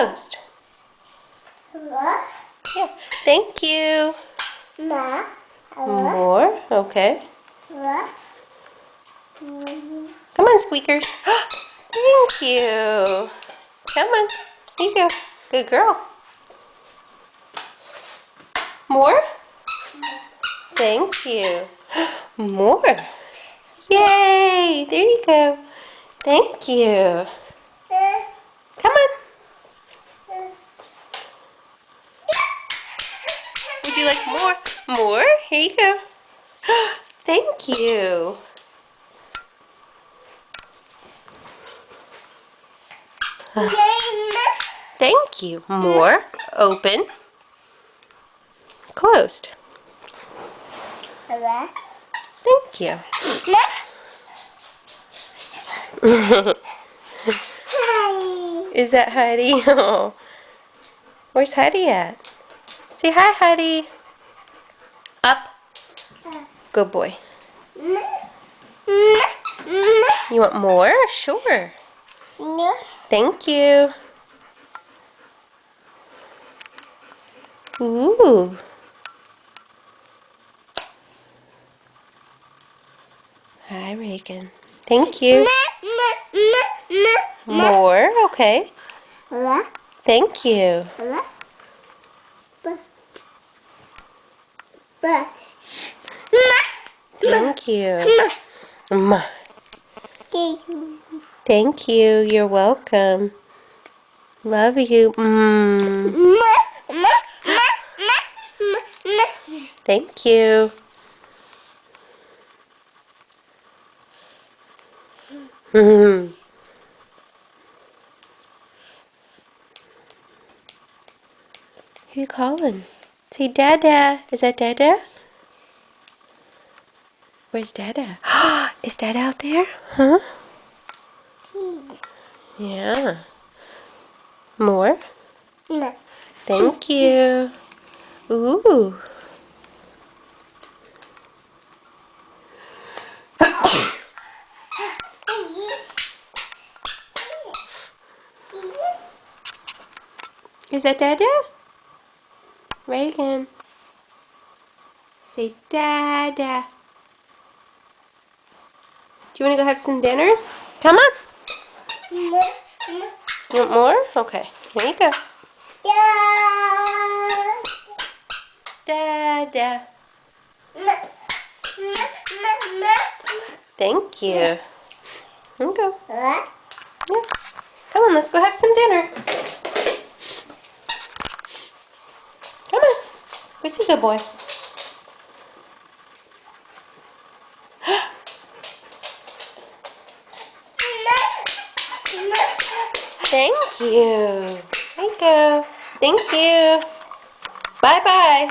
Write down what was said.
closed. Yeah. Thank you. More. Okay. Come on, squeakers. Thank you. Come on. Here you go. Good girl. More? Thank you. More. Yay! There you go. Thank you. Come on. Would you like more? More? Here you go. Thank you. Thank you. More. Open. Closed. Thank you. Is that Heidi? Oh. Where's Heidi at? Say hi, Heidi. Up. Good boy. You want more? Sure. Thank you. Ooh. Hi, Reagan. Thank you. More? Okay. Thank you. Thank you. Thank you. You're welcome. Love you. Thank you. Who you calling? Say Dada. Is that Dada? Where's Dada? Is Dada out there? Huh? Yeah. More? Thank you. Ooh. Is that Dada? Reagan. Say Dada. Do you want to go have some dinner? Come on. You want more? Okay. Here you go. Dada. Thank you. Here you go. Yeah. Come on, let's go have some dinner. Come on. Where's the good boy? Thank you. There you go. Thank you. Bye-bye.